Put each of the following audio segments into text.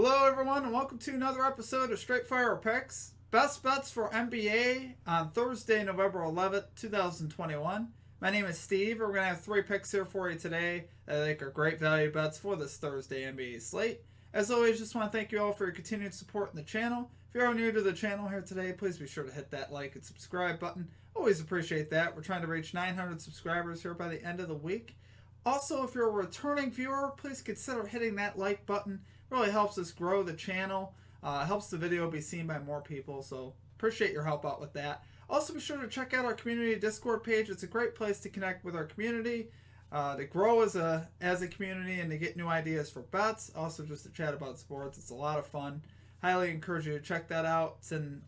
Hello, everyone, and welcome to another episode of Straight Fire Picks. Best bets for NBA on Thursday, November 11th, 2021. My name is Steve. We're going to have 3 picks here for you today that I think are great value bets for this Thursday NBA slate. As always, just want to thank you all for your continued support in the channel. If you are new to the channel here today, please be sure to hit that like and subscribe button. Always appreciate that. We're trying to reach 900 subscribers here by the end of the week. Also, if you're a returning viewer, please consider hitting that like button. It really helps us grow the channel. Helps the video be seen by more people, so appreciate your help out with that. Also, be sure to check out our community Discord page. It's a great place to connect with our community, to grow as a community, and to get new ideas for bets. Also, just to chat about sports. It's a lot of fun. Highly encourage you to check that out.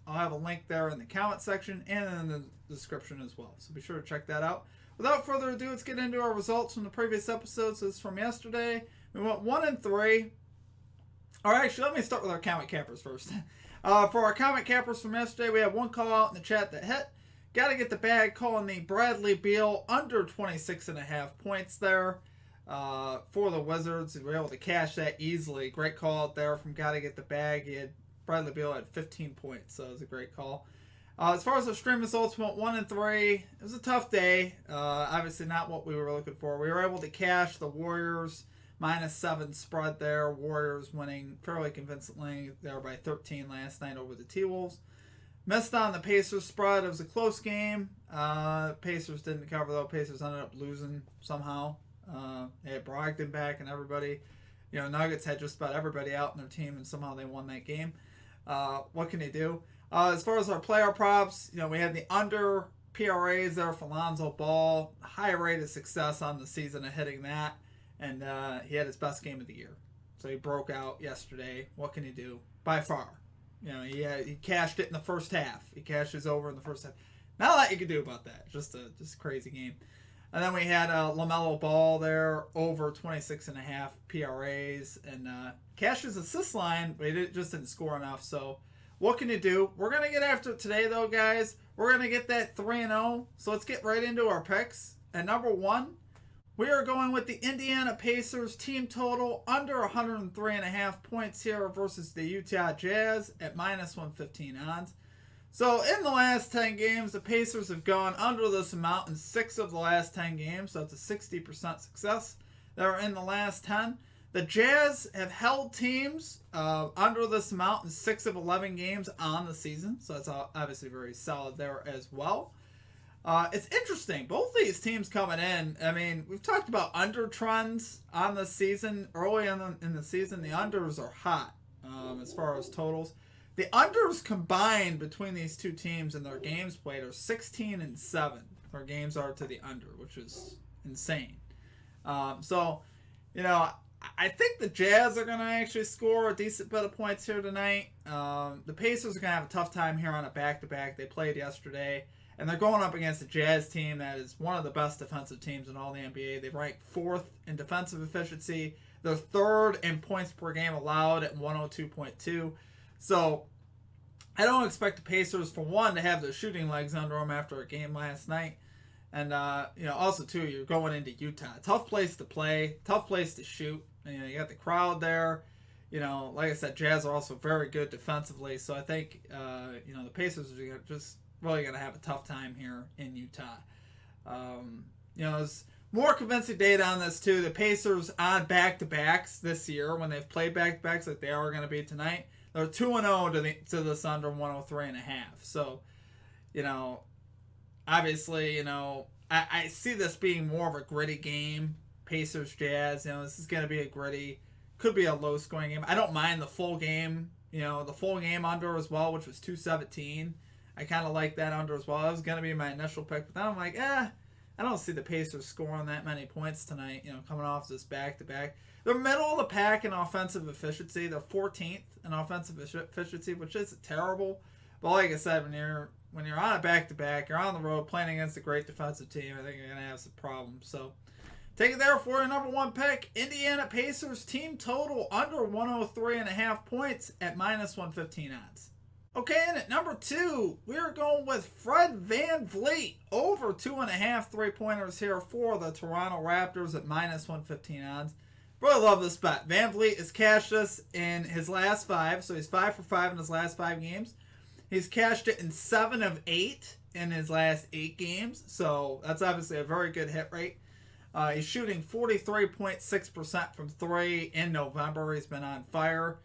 I'll have a link there in the comment section and in the description as well. So be sure to check that out. Without further ado, let's get into our results from the previous episodes. This is from yesterday. We went 1-3. All right, actually, let me start with our comment cappers first. For our comment cappers from yesterday, we had one call out in the chat that hit. Got to get the bag calling the Bradley Beal under 26.5 points there for the Wizards. We were able to cash that easily. Great call out there from Got to Get the Bag. Bradley Beal had 15 points, so it was a great call. As far as the stream results, we went 1-3. It was a tough day. Obviously not what we were looking for. We were able to cash the Warriors -7 spread there. Warriors winning fairly convincingly there by 13 last night over the T-Wolves. Missed on the Pacers spread. It was a close game. Pacers didn't cover though. Pacers ended up losing somehow. They had Brogdon back and everybody. Nuggets had just about everybody out in their team and somehow they won that game. What can you do? As far as our player props, we had the under PRAs there for Lonzo Ball. High rate of success on the season of hitting that. And he had his best game of the year. So he broke out yesterday. What can he do? By far. He cashed it in the first half. He cashed his over in the first half. Not a lot you can do about that. Just a crazy game. And then we had LaMelo Ball there, over 26.5 PRAs. And cashed his assist line, but he just didn't score enough. So what can you do? We're going to get after it today, though, guys. We're going to get that 3-0. So let's get right into our picks. At number 1, we are going with the Indiana Pacers team total under 103.5 points here versus the Utah Jazz at -115 odds. So in the last 10 games, the Pacers have gone under this amount in 6 of the last 10 games. So it's a 60% success. They're in the last 10. The Jazz have held teams under this amount in 6 of 11 games on the season. So that's obviously very solid there as well. It's interesting. Both these teams coming in, we've talked about under trends on the season. Early in the season, the unders are hot as far as totals. The unders combined between these two teams and their games played are 16-7. Their games are to the under, which is insane. I think the Jazz are going to actually score a decent bit of points here tonight. The Pacers are going to have a tough time here on a back-to-back. They played yesterday. And they're going up against a Jazz team that is one of the best defensive teams in all the NBA. They rank 4th in defensive efficiency. They're 3rd in points per game allowed at 102.2. So I don't expect the Pacers, for one, to have their shooting legs under them after a game last night. And, also, too, you're going into Utah. Tough place to play. Tough place to shoot. You got the crowd there. Like I said, Jazz are also very good defensively. So I think, the Pacers are just really going to have a tough time here in Utah. There's more convincing data on this, too. The Pacers on back-to-backs this year, when they've played back-to-backs like they are going to be tonight, they're 2-0 to this under 103.5. So, obviously, I see this being more of a gritty game. Pacers-Jazz, this is going to be a gritty, could be a low-scoring game. I don't mind the full game, the full game under as well, which was 217. I kind of like that under as well. That was going to be my initial pick. But then I'm like, I don't see the Pacers scoring that many points tonight, coming off this back-to-back. They're middle of the pack in offensive efficiency. They're 14th in offensive efficiency, which is terrible. But like I said, when you're on a back-to-back, you're on the road playing against a great defensive team, I think you're going to have some problems. So take it there for your number 1 pick. Indiana Pacers team total under 103.5 points at -115 odds. Okay, and at number 2, we're going with Fred VanVleet. Over 2.5 3-pointers here for the Toronto Raptors at -115 odds. Really love this bet. Van Vliet has cashed this in his last 5, so he's 5 for 5 in his last 5 games. He's cashed it in 7 of 8 in his last 8 games, so that's obviously a very good hit rate. He's shooting 43.6% from 3 in November. He's been on fire.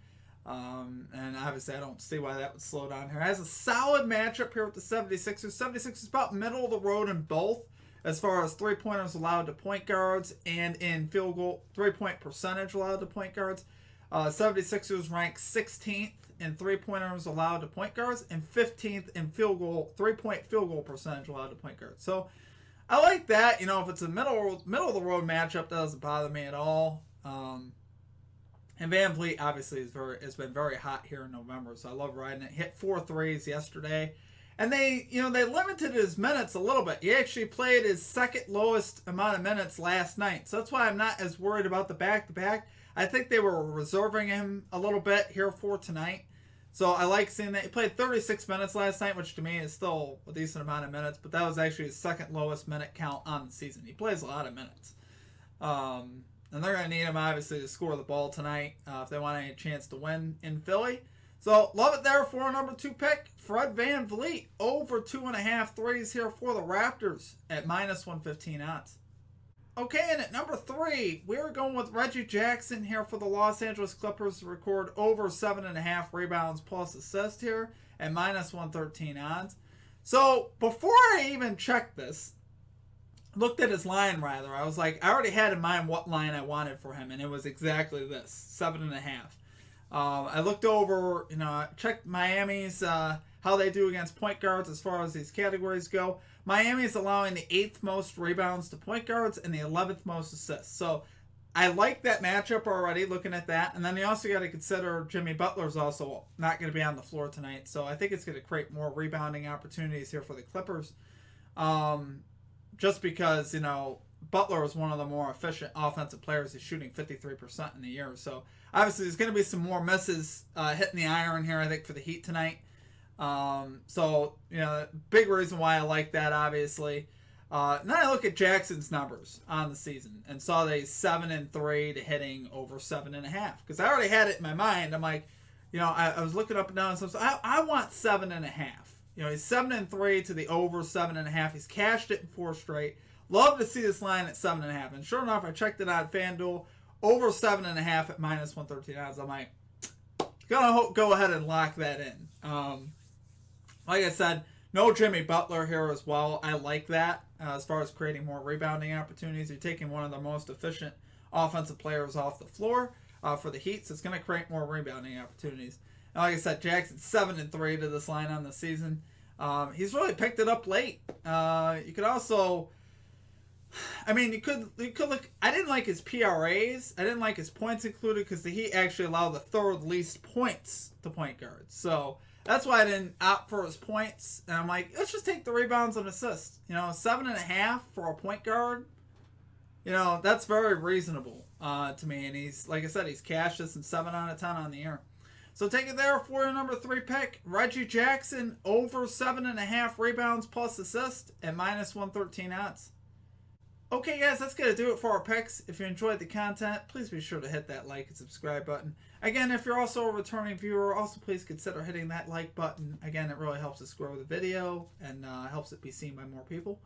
And obviously I don't see why that would slow down here. Has a solid matchup here with the 76ers. 76ers about middle of the road in both as far as three-pointers allowed to point guards and in field goal three-point percentage allowed to point guards. 76ers rank 16th in three-pointers allowed to point guards and 15th in three-point field goal percentage allowed to point guards. So I like that. You know, if it's a middle of the road matchup, that doesn't bother me at all. And Van Vliet obviously has been very hot here in November, so I love riding it. Hit 4 threes yesterday, and they limited his minutes a little bit. He actually played his second lowest amount of minutes last night, so that's why I'm not as worried about the back-to-back. I think they were reserving him a little bit here for tonight, so I like seeing that. He played 36 minutes last night, which to me is still a decent amount of minutes, but that was actually his second lowest minute count on the season. He plays a lot of minutes. And they're going to need him, obviously, to score the ball tonight if they want any chance to win in Philly. So, love it there for our number 2 pick, Fred Van Vliet. Over 2.5 threes here for the Raptors at minus 115 odds. Okay, and at number 3, we're going with Reggie Jackson here for the Los Angeles Clippers to record over 7.5 rebounds plus assist here at minus 113 odds. So, before I even checked this, looked at his line rather, I was like, I already had in mind what line I wanted for him, and it was exactly this, 7.5. I looked over, checked Miami's, how they do against point guards as far as these categories go. Miami's allowing the 8th most rebounds to point guards and the 11th most assists. So I like that matchup already, looking at that. And then you also got to consider Jimmy Butler's also not going to be on the floor tonight. So I think it's going to create more rebounding opportunities here for the Clippers. Just because, Butler is one of the more efficient offensive players. He's shooting 53% in the year. So, obviously, there's going to be some more misses hitting the iron here, I think, for the Heat tonight. Big reason why I like that, obviously. Then I look at Jackson's numbers on the season and saw they 7-3 to hitting over 7.5. Because I already had it in my mind. I'm like, I was looking up and down. So I want 7.5. He's 7-3 to the over 7.5. He's cashed it in 4 straight. Love to see this line at 7.5. And sure enough, I checked it on FanDuel. Over 7.5 at minus 113 odds. I'm like, gonna go ahead and lock that in. Like I said, no Jimmy Butler here as well. I like that as far as creating more rebounding opportunities. You're taking one of the most efficient offensive players off the floor for the Heat, so it's going to create more rebounding opportunities. And like I said, Jackson's 7-3 to this line on the season. He's really picked it up late. You could also, you could look. I didn't like his PRAs. I didn't like his points included because the Heat actually allow the 3rd least points to point guards. So that's why I didn't opt for his points. And I'm like, let's just take the rebounds and assists. 7.5 for a point guard. That's very reasonable to me. And he's, like I said, he's cashed this in 7 out of 10 on the year. So take it there for your number 3 pick. Reggie Jackson, over 7.5 rebounds plus assist at minus 113 odds. Okay, guys, that's going to do it for our picks. If you enjoyed the content, please be sure to hit that like and subscribe button. Again, if you're also a returning viewer, also please consider hitting that like button. Again, it really helps us grow the video and helps it be seen by more people.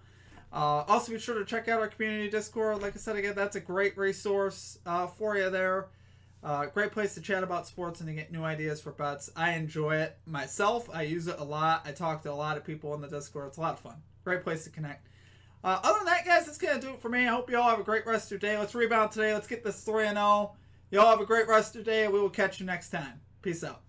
Also, be sure to check out our community Discord. Like I said, again, that's a great resource for you there. Great place to chat about sports and to get new ideas for bets. I enjoy it myself. I use it a lot. I talk to a lot of people in the Discord. It's a lot of fun. Great place to connect. Other than that, guys, that's going to do it for me. I hope you all have a great rest of your day. Let's rebound today. Let's get this 3-0. You all have a great rest of your day. We will catch you next time. Peace out.